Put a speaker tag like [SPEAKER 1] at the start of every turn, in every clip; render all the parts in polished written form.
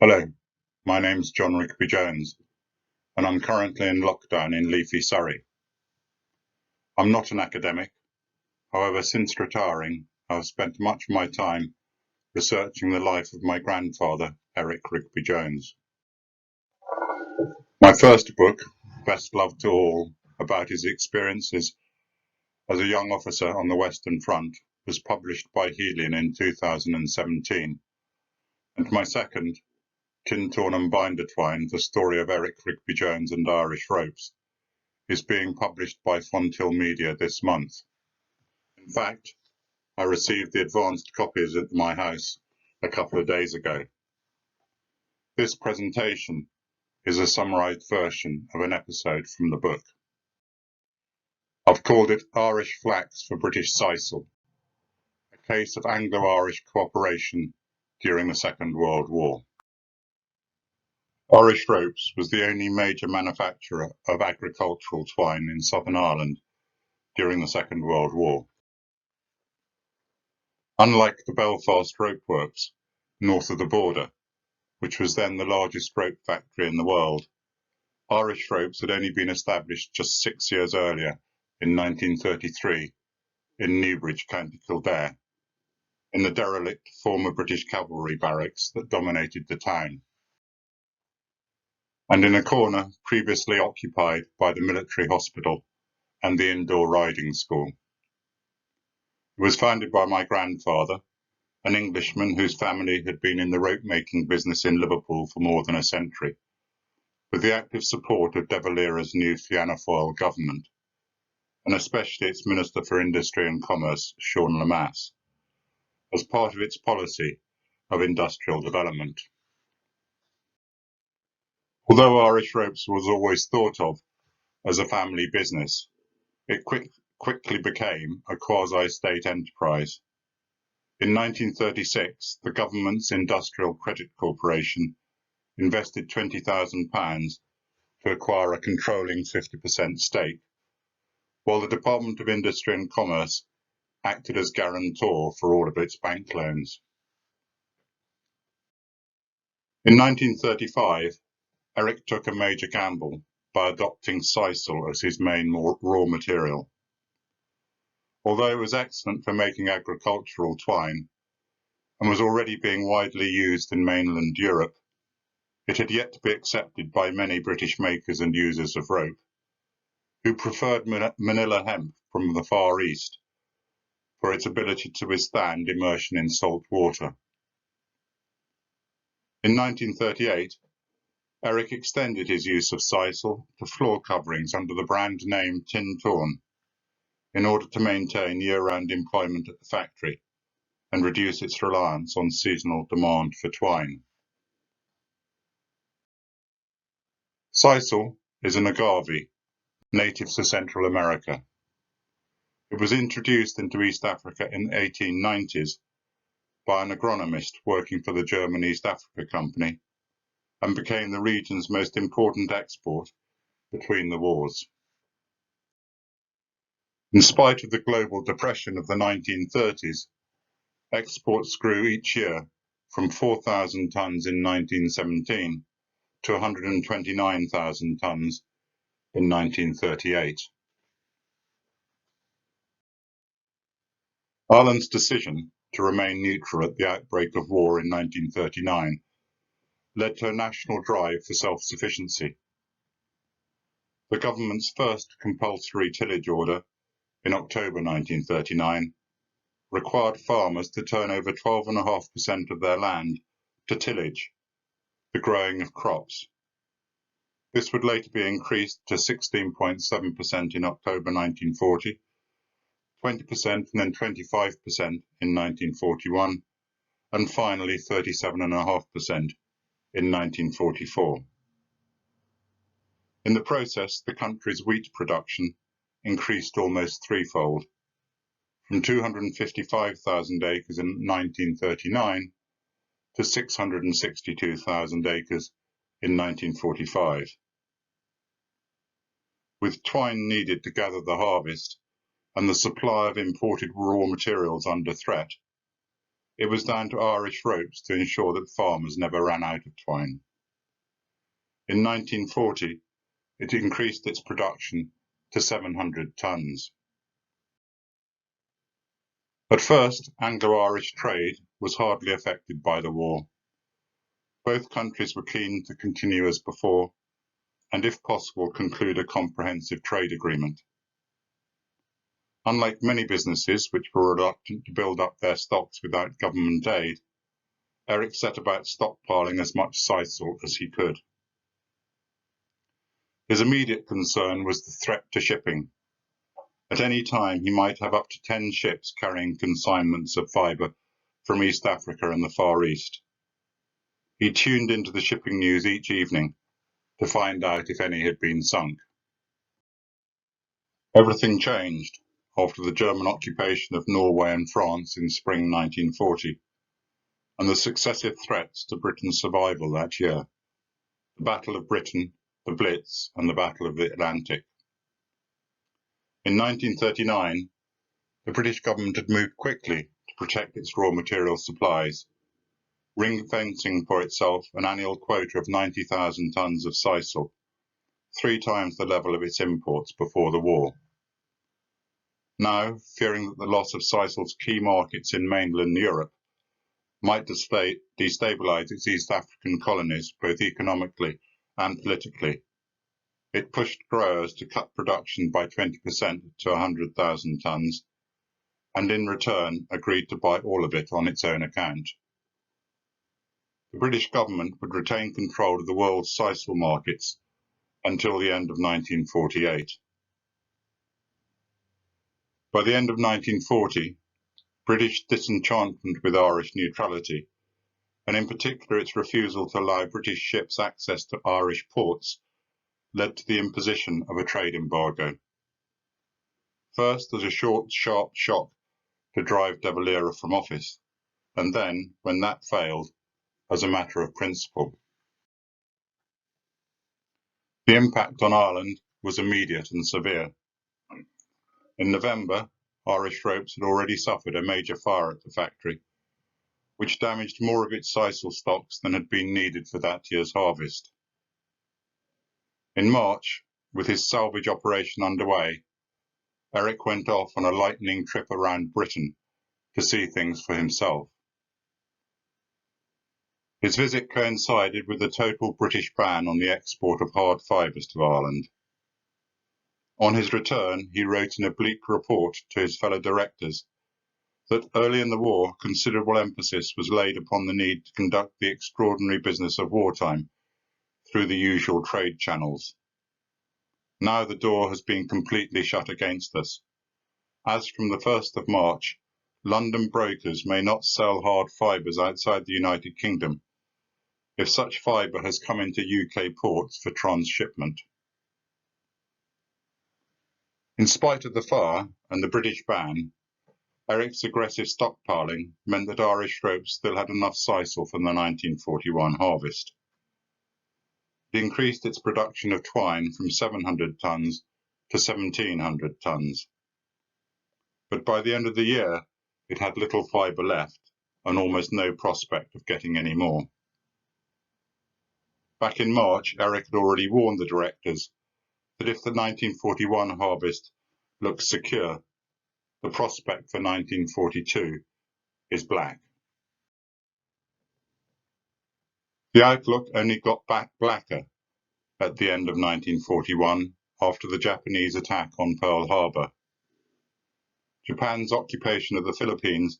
[SPEAKER 1] Hello, my name's John Rigby-Jones, and I'm currently in lockdown in leafy Surrey. I'm not an academic, however, since retiring, I've spent much of my time researching the life of my grandfather, Eric Rigby-Jones. My first book, Best Love to All, about his experiences as a young officer on the Western Front, was published by Helion in 2017, and my second, Tintawn and Binder Twine, the story of Eric Rigby-Jones and Irish ropes, is being published by Fonthill Media this month. In fact, I received the advanced copies at my house a couple of days ago. This presentation is a summarised version of an episode from the book. I've called it Irish Flax for British Sisal, a case of Anglo-Irish cooperation during the Second World War. Irish Ropes was the only major manufacturer of agricultural twine in Southern Ireland during the Second World War. Unlike the Belfast Rope Works, north of the border, which was then the largest rope factory in the world, Irish Ropes had only been established just 6 years earlier, in 1933, in Newbridge, County Kildare, in the derelict former British cavalry barracks that dominated the town, and in a corner previously occupied by the military hospital and the indoor riding school. It was founded by my grandfather, an Englishman whose family had been in the rope-making business in Liverpool for more than a century, with the active support of De Valera's new Fianna Fáil government, and especially its Minister for Industry and Commerce, Sean Lemass, as part of its policy of industrial development. Although Irish Ropes was always thought of as a family business, it quickly became a quasi-state enterprise. In 1936, the government's Industrial Credit Corporation invested £20,000 to acquire a controlling 50% stake, while the Department of Industry and Commerce acted as guarantor for all of its bank loans. In 1935, Eric took a major gamble by adopting sisal as his main raw material. Although it was excellent for making agricultural twine and was already being widely used in mainland Europe, it had yet to be accepted by many British makers and users of rope, who preferred manila hemp from the Far East for its ability to withstand immersion in salt water. In 1938, Eric extended his use of sisal to floor coverings under the brand name Tintawn, in order to maintain year-round employment at the factory and reduce its reliance on seasonal demand for twine. Sisal is an agave, native to Central America. It was introduced into East Africa in the 1890s by an agronomist working for the German East Africa Company, and became the region's most important export between the wars. In spite of the global depression of the 1930s, exports grew each year from 4,000 tonnes in 1917 to 129,000 tonnes in 1938. Ireland's decision to remain neutral at the outbreak of war in 1939 led to a national drive for self-sufficiency. The government's first compulsory tillage order, in October 1939, required farmers to turn over 12.5% of their land to tillage, the growing of crops. This would later be increased to 16.7% in October 1940, 20% and then 25% in 1941, and finally 37.5% in 1944. In the process, the country's wheat production increased almost threefold, from 255,000 acres in 1939 to 662,000 acres in 1945. With twine needed to gather the harvest and the supply of imported raw materials under threat, it was down to Irish ropes to ensure that farmers never ran out of twine. In 1940, it increased its production to 700 tons. At first, Anglo-Irish trade was hardly affected by the war. Both countries were keen to continue as before, and if possible conclude a comprehensive trade agreement. Unlike many businesses which were reluctant to build up their stocks without government aid, Eric set about stockpiling as much sisal as he could. His immediate concern was the threat to shipping. At any time he might have up to 10 ships carrying consignments of fibre from East Africa and the Far East. He tuned into the shipping news each evening to find out if any had been sunk. Everything changed after the German occupation of Norway and France in spring 1940, and the successive threats to Britain's survival that year, the Battle of Britain, the Blitz, and the Battle of the Atlantic. In 1939, the British government had moved quickly to protect its raw material supplies, ring-fencing for itself an annual quota of 90,000 tons of sisal, 3 times the level of its imports before the war. Now, fearing that the loss of sisal's key markets in mainland Europe might destabilise its East African colonies both economically and politically, it pushed growers to cut production by 20% to 100,000 tons, and in return agreed to buy all of it on its own account. The British government would retain control of the world's sisal markets until the end of 1948. By the end of 1940, British disenchantment with Irish neutrality, and in particular its refusal to allow British ships access to Irish ports, led to the imposition of a trade embargo. First as a short, sharp shock to drive De Valera from office, and then, when that failed, as a matter of principle. The impact on Ireland was immediate and severe. In November, Irish ropes had already suffered a major fire at the factory, which damaged more of its sisal stocks than had been needed for that year's harvest. In March, with his salvage operation underway, Eric went off on a lightning trip around Britain to see things for himself. His visit coincided with the total British ban on the export of hard fibres to Ireland. On his return, he wrote an oblique report to his fellow directors that early in the war considerable emphasis was laid upon the need to conduct the extraordinary business of wartime through the usual trade channels. Now the door has been completely shut against us. As from the 1st of March, London brokers may not sell hard fibres outside the United Kingdom if such fibre has come into UK ports for transshipment. In spite of the fire and the British ban, Eric's aggressive stockpiling meant that Irish ropes still had enough sisal from the 1941 harvest. It increased its production of twine from 700 tons to 1,700 tons. But by the end of the year, it had little fibre left and almost no prospect of getting any more. Back in March, Eric had already warned the directors that if the 1941 harvest looks secure, the prospect for 1942 is black. The outlook only got blacker at the end of 1941 after the Japanese attack on Pearl Harbor. Japan's occupation of the Philippines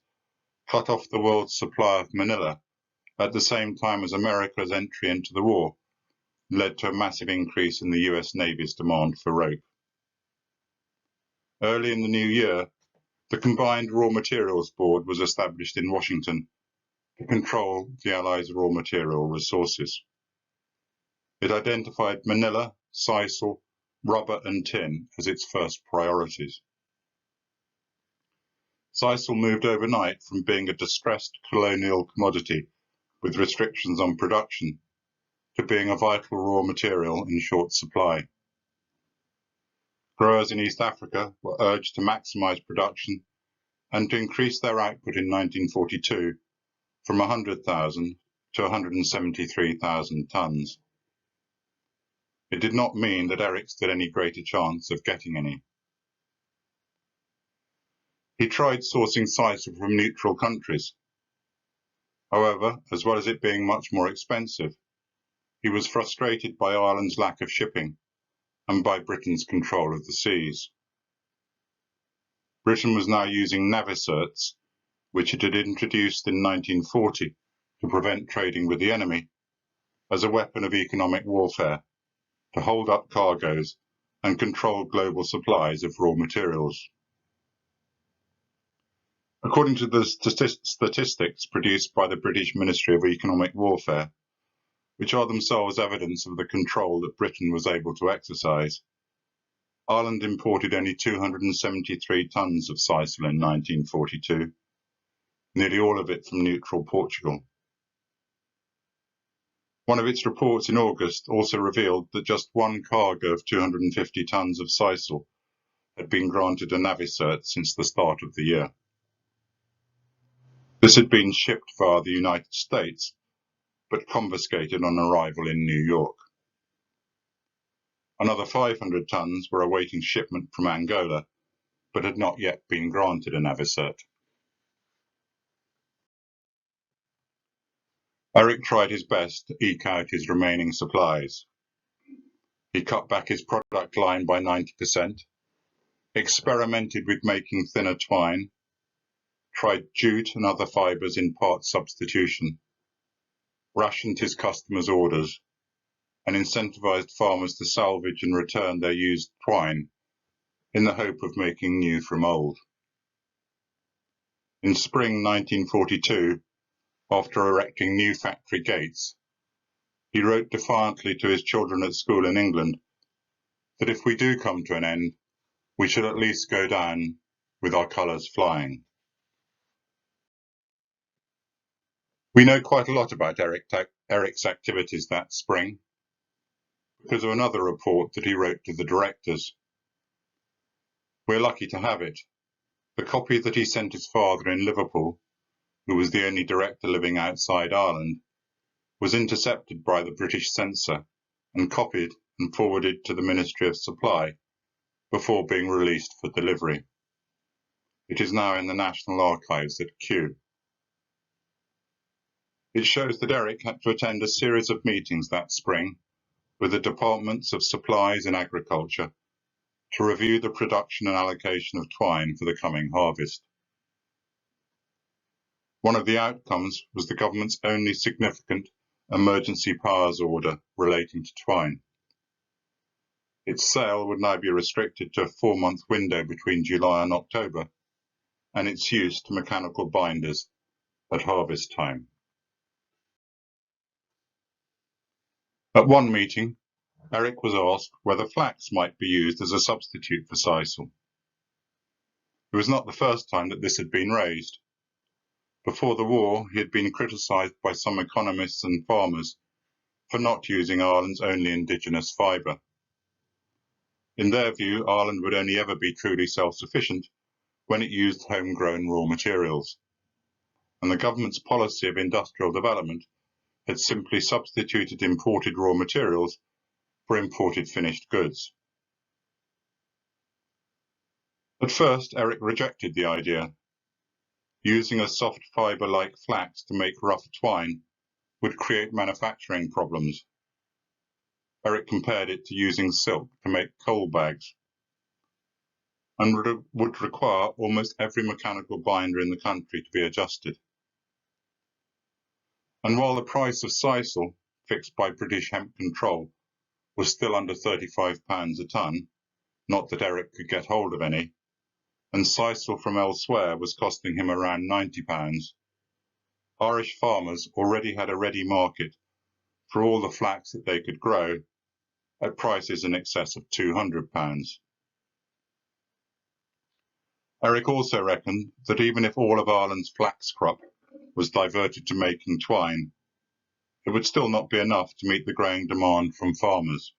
[SPEAKER 1] cut off the world's supply of manila at the same time as America's entry into the war led to a massive increase in the US Navy's demand for rope. Early in the new year, the Combined Raw Materials Board was established in Washington to control the Allies' raw material resources. It identified manila, sisal, rubber and tin as its first priorities. Sisal moved overnight from being a distressed colonial commodity with restrictions on production to being a vital raw material in short supply. Growers in East Africa were urged to maximise production and to increase their output in 1942 from 100,000 to 173,000 tonnes. It did not mean that Eric stood any greater chance of getting any. He tried sourcing sisal from neutral countries. However, as well as it being much more expensive, he was frustrated by Ireland's lack of shipping and by Britain's control of the seas. Britain was now using navicerts, which it had introduced in 1940 to prevent trading with the enemy, as a weapon of economic warfare, to hold up cargoes and control global supplies of raw materials. According to the statistics produced by the British Ministry of Economic Warfare, which are themselves evidence of the control that Britain was able to exercise, Ireland imported only 273 tonnes of sisal in 1942, nearly all of it from neutral Portugal. One of its reports in August also revealed that just one cargo of 250 tonnes of sisal had been granted a navicert since the start of the year. This had been shipped via the United States, but confiscated on arrival in New York. Another 500 tonnes were awaiting shipment from Angola, but had not yet been granted a navicert. Eric tried his best to eke out his remaining supplies. He cut back his product line by 90%, experimented with making thinner twine, tried jute and other fibres in part substitution, rationed his customers' orders, and incentivized farmers to salvage and return their used twine in the hope of making new from old. In spring 1942, after erecting new factory gates, he wrote defiantly to his children at school in England that if we do come to an end, we should at least go down with our colours flying. We know quite a lot about Eric's activities that spring because of another report that he wrote to the directors. We're lucky to have it. The copy that he sent his father in Liverpool, who was the only director living outside Ireland, was intercepted by the British censor and copied and forwarded to the Ministry of Supply before being released for delivery. It is now in the National Archives at Kew. It shows that Eric had to attend a series of meetings that spring with the Departments of Supplies and Agriculture to review the production and allocation of twine for the coming harvest. One of the outcomes was the government's only significant emergency powers order relating to twine. Its sale would now be restricted to a 4-month window between July and October, and its use to mechanical binders at harvest time. At one meeting, Eric was asked whether flax might be used as a substitute for sisal. It was not the first time that this had been raised. Before the war, he had been criticised by some economists and farmers for not using Ireland's only indigenous fibre. In their view, Ireland would only ever be truly self-sufficient when it used homegrown raw materials, and the government's policy of industrial development had simply substituted imported raw materials for imported finished goods. At first, Eric rejected the idea. Using a soft fibre like flax to make rough twine would create manufacturing problems. Eric compared it to using silk to make coal bags, and would require almost every mechanical binder in the country to be adjusted. And while the price of sisal, fixed by British Hemp Control, was still under £35 a tonne, not that Eric could get hold of any, and sisal from elsewhere was costing him around £90, Irish farmers already had a ready market for all the flax that they could grow at prices in excess of £200. Eric also reckoned that even if all of Ireland's flax crop was diverted to making twine, it would still not be enough to meet the growing demand from farmers.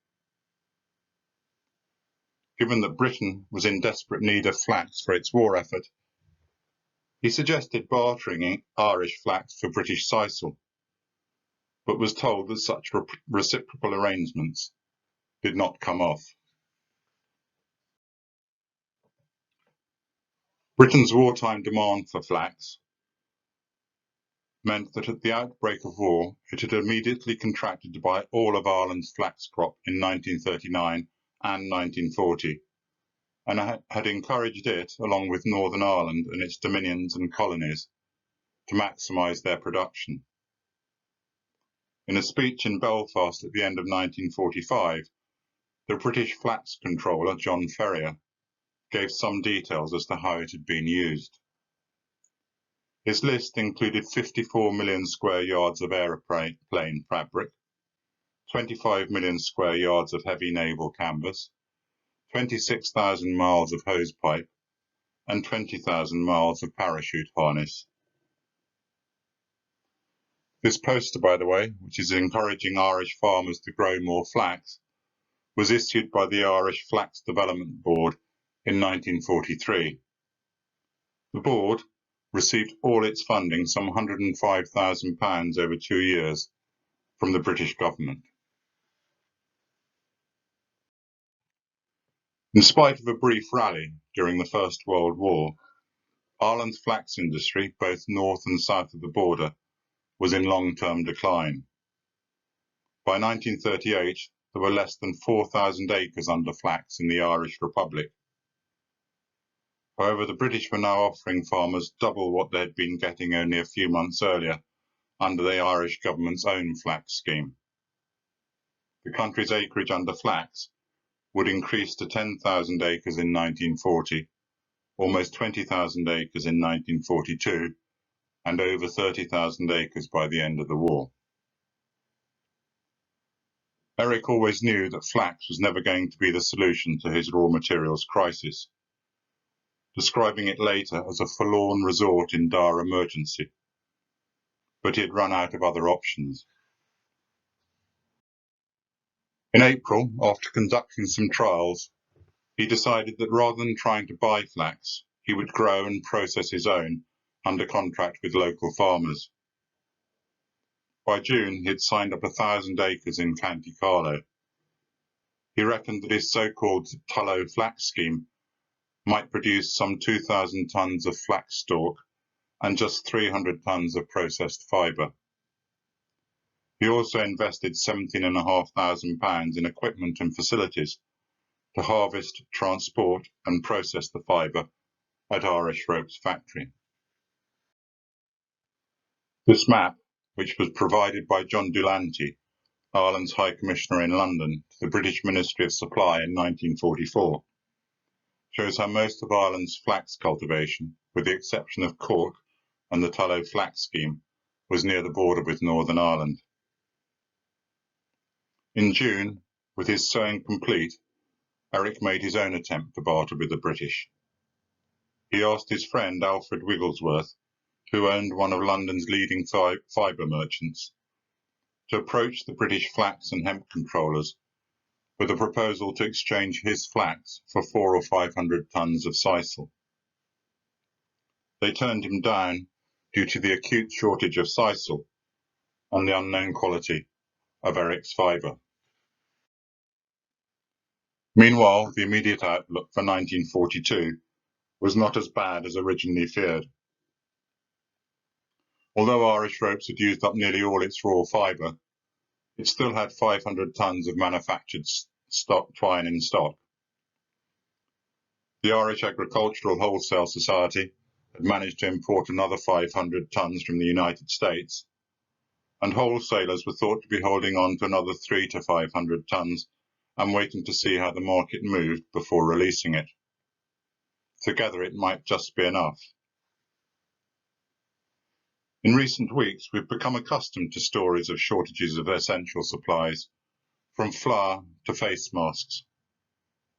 [SPEAKER 1] Given that Britain was in desperate need of flax for its war effort, He suggested bartering Irish flax for British sisal, but was told that such reciprocal arrangements did not come off. Britain's wartime demand for flax meant that at the outbreak of war, it had immediately contracted to buy all of Ireland's flax crop in 1939 and 1940, and had encouraged it, along with Northern Ireland and its dominions and colonies, to maximise their production. In a speech in Belfast at the end of 1945, the British flax controller, John Ferrier, gave some details as to how it had been used. His list included 54 million square yards of aeroplane fabric, 25 million square yards of heavy naval canvas, 26,000 miles of hose pipe, and 20,000 miles of parachute harness. This poster, by the way, which is encouraging Irish farmers to grow more flax, was issued by the Irish Flax Development Board in 1943. The board received all its funding, some £105,000 over 2 years, from the British government. In spite of a brief rally during the First World War, Ireland's flax industry, both north and south of the border, was in long-term decline. By 1938, there were less than 4,000 acres under flax in the Irish Republic. However, the British were now offering farmers double what they had been getting only a few months earlier under the Irish government's own flax scheme. The country's acreage under flax would increase to 10,000 acres in 1940, almost 20,000 acres in 1942, and over 30,000 acres by the end of the war. Eric always knew that flax was never going to be the solution to his raw materials crisis, describing it later as a forlorn resort in dire emergency. But he had run out of other options. In April, after conducting some trials, he decided that rather than trying to buy flax, he would grow and process his own under contract with local farmers. By June, he had signed up 1,000 acres in County Carlow. He reckoned that his so-called tallow flax scheme might produce some 2,000 tonnes of flax stalk and just 300 tonnes of processed fibre. He also invested £17,500 in equipment and facilities to harvest, transport and process the fibre at Irish Rope's factory. This map, which was provided by John Dulante, Ireland's High Commissioner in London, to the British Ministry of Supply in 1944, shows how most of Ireland's flax cultivation, with the exception of Cork and the tallow flax scheme, was near the border with Northern Ireland. In June, with his sowing complete, Eric made his own attempt to barter with the British. He asked his friend Alfred Wigglesworth, who owned one of London's leading fibre merchants, to approach the British flax and hemp controllers with a proposal to exchange his flax for 400 or 500 tonnes of sisal. They turned him down due to the acute shortage of sisal and the unknown quality of Eric's fibre. Meanwhile, the immediate outlook for 1942 was not as bad as originally feared. Although Irish Ropes had used up nearly all its raw fibre, it still had 500 tonnes of manufactured twine in stock. The Irish Agricultural Wholesale Society had managed to import another 500 tonnes from the United States, and wholesalers were thought to be holding on to another 300 to 500 tonnes and waiting to see how the market moved before releasing it. Together it might just be enough. In recent weeks, we've become accustomed to stories of shortages of essential supplies, from flour to face masks.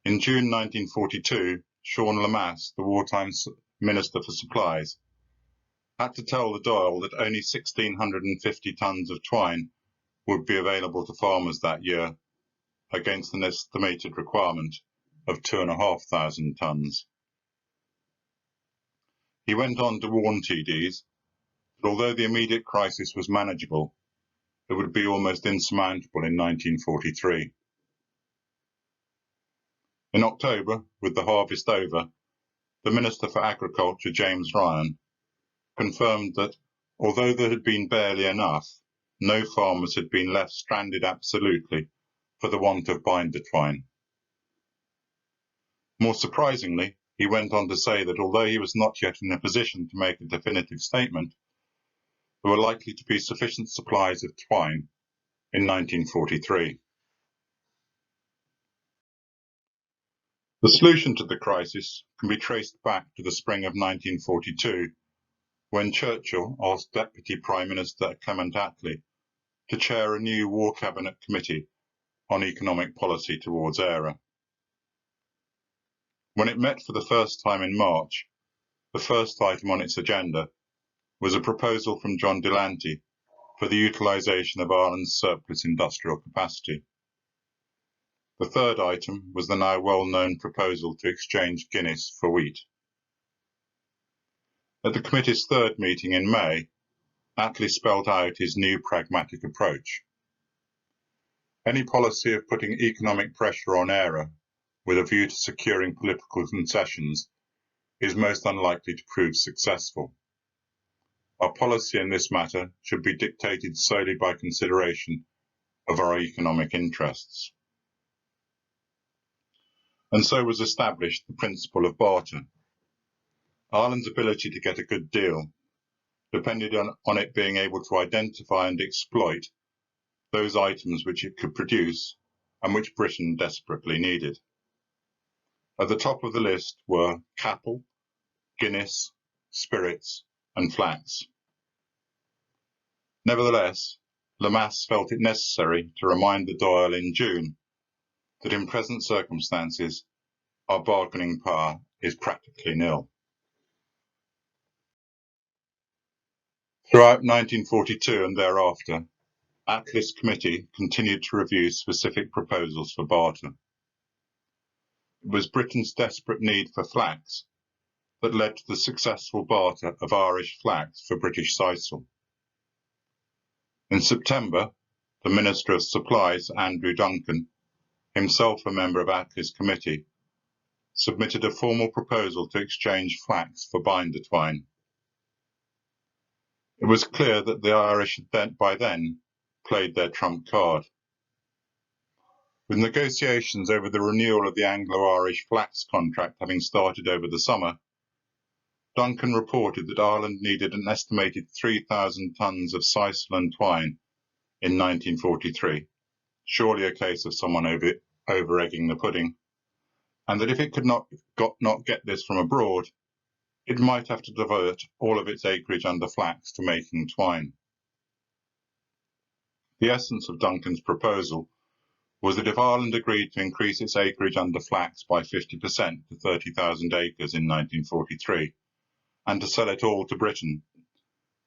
[SPEAKER 1] In June 1942, Sean Lamass, the wartime Minister for Supplies, had to tell the Dáil that only 1,650 tonnes of twine would be available to farmers that year, against an estimated requirement of 2,500 tonnes. He went on to warn TDs that although the immediate crisis was manageable, it would be almost insurmountable in 1943. In October, with the harvest over, the Minister for Agriculture, James Ryan, confirmed that although there had been barely enough, no farmers had been left stranded absolutely for the want of binder twine. More surprisingly, he went on to say that although he was not yet in a position to make a definitive statement, there were likely to be sufficient supplies of twine in 1943. The solution to the crisis can be traced back to the spring of 1942, when Churchill asked Deputy Prime Minister Clement Attlee to chair a new War Cabinet Committee on economic policy towards ERA. When it met for the first time in March, the first item on its agenda was a proposal from John Delaunty for the utilisation of Ireland's surplus industrial capacity. The third item was the now well-known proposal to exchange Guinness for wheat. At the committee's third meeting in May, Attlee spelled out his new pragmatic approach. Any policy of putting economic pressure on ERA with a view to securing political concessions is most unlikely to prove successful. Our policy in this matter should be dictated solely by consideration of our economic interests. And so was established the principle of barter. Ireland's ability to get a good deal depended on it being able to identify and exploit those items which it could produce and which Britain desperately needed. At the top of the list were cattle, Guinness, spirits, and flax. Nevertheless, Lemass felt it necessary to remind the Dáil in June that in present circumstances, our bargaining power is practically nil. Throughout 1942 and thereafter, Attlee's committee continued to review specific proposals for barter. It was Britain's desperate need for flax that led to the successful barter of Irish flax for British sisal. In September, the Minister of Supplies, Andrew Duncan, himself a member of Attlee's committee, submitted a formal proposal to exchange flax for binder twine. It was clear that the Irish had by then played their trump card. With negotiations over the renewal of the Anglo-Irish flax contract having started over the summer, Duncan reported that Ireland needed an estimated 3,000 tonnes of sisal and twine in 1943, surely a case of someone over-egging the pudding, and that if it could not get this from abroad, it might have to divert all of its acreage under flax to making twine. The essence of Duncan's proposal was that if Ireland agreed to increase its acreage under flax by 50% to 30,000 acres in 1943, and to sell it all to Britain,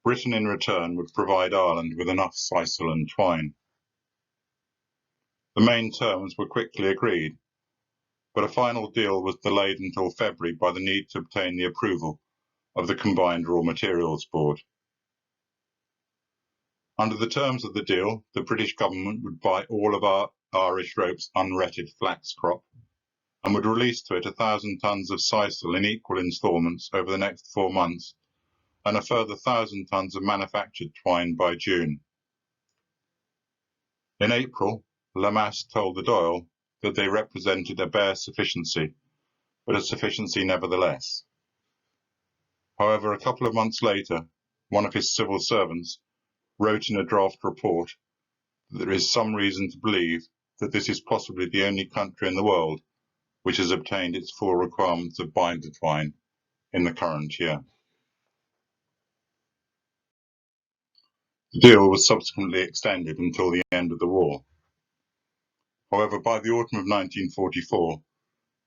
[SPEAKER 1] Britain in return would provide Ireland with enough sisal and twine. The main terms were quickly agreed, but a final deal was delayed until February by the need to obtain the approval of the Combined Raw Materials Board. Under the terms of the deal, the British government would buy all of our Irish Rope's unretted flax crop and would release to it 1,000 tonnes of sisal in equal instalments over the next 4 months and a further 1,000 tonnes of manufactured twine by June. In April, Lemass told the Dáil that they represented a bare sufficiency, but a sufficiency nevertheless. However, a couple of months later, one of his civil servants wrote in a draft report that there is some reason to believe that this is possibly the only country in the world which has obtained its full requirements of binder twine in the current year. The deal was subsequently extended until the end of the war. However, by the autumn of 1944,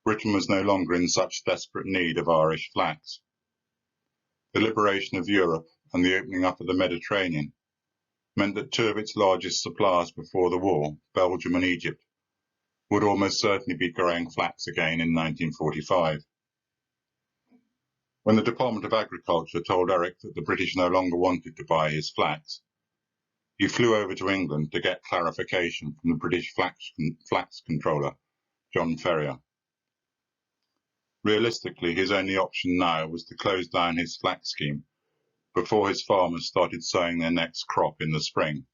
[SPEAKER 1] Britain was no longer in such desperate need of Irish flax. The liberation of Europe and the opening up of the Mediterranean meant that two of its largest suppliers before the war, Belgium and Egypt, would almost certainly be growing flax again in 1945. When the Department of Agriculture told Eric that the British no longer wanted to buy his flax, he flew over to England to get clarification from the British flax controller, John Ferrier. Realistically, his only option now was to close down his flax scheme before his farmers started sowing their next crop in the spring.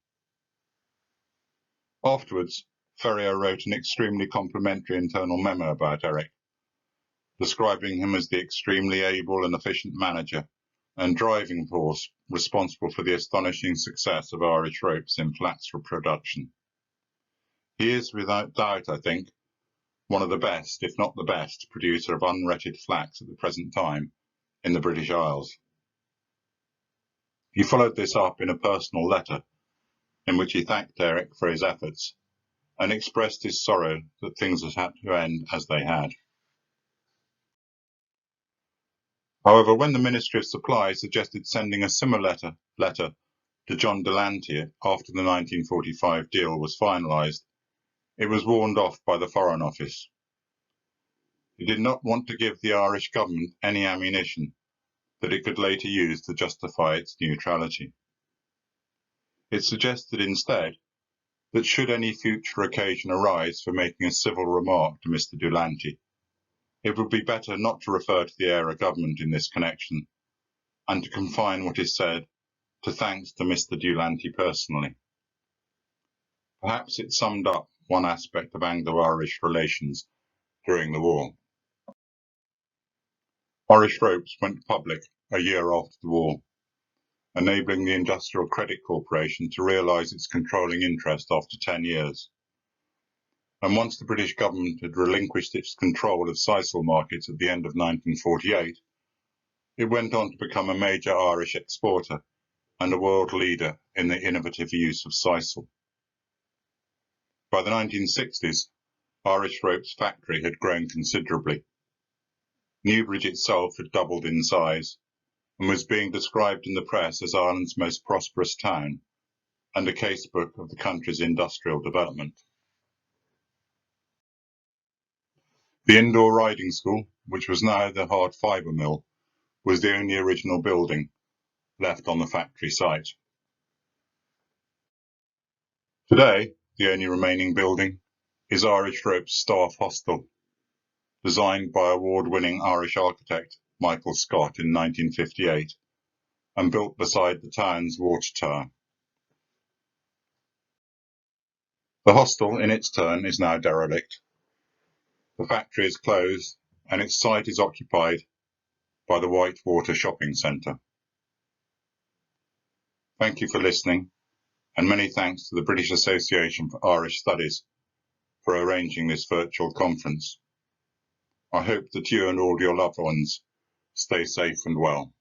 [SPEAKER 1] Afterwards, Ferrier wrote an extremely complimentary internal memo about Eric, describing him as the extremely able and efficient manager and driving force responsible for the astonishing success of Irish ropes in flax production. He is, without doubt, I think, one of the best, if not the best, producer of unretted flax at the present time in the British Isles. He followed this up in a personal letter in which he thanked Eric for his efforts and expressed his sorrow that things had to end as they had. However, when the Ministry of Supply suggested sending a similar letter to John Delaunty after the 1945 deal was finalised, it was warned off by the Foreign Office. It did not want to give the Irish government any ammunition that it could later use to justify its neutrality. It suggested instead that should any future occasion arise for making a civil remark to Mr. Delaunty, it would be better not to refer to the Era government in this connection and to confine what is said to thanks to Mr. Delaunty personally. Perhaps it summed up one aspect of Anglo-Irish relations during the war. Irish Ropes went public a year after the war, enabling the Industrial Credit Corporation to realise its controlling interest after 10 years. And once the British government had relinquished its control of Sisal markets at the end of 1948, it went on to become a major Irish exporter and a world leader in the innovative use of Sisal. By the 1960s, Irish Rope's factory had grown considerably. Newbridge itself had doubled in size and was being described in the press as Ireland's most prosperous town and a casebook of the country's industrial development. The indoor riding school, which was now the hard fibre mill, was the only original building left on the factory site. Today, the only remaining building is Irish Rope's staff hostel, designed by award-winning Irish architect Michael Scott in 1958 and built beside the town's water tower. The hostel, in its turn, is now derelict. The factory is closed and its site is occupied by the Whitewater Shopping Centre. Thank you for listening, and many thanks to the British Association for Irish Studies for arranging this virtual conference. I hope that you and all your loved ones stay safe and well.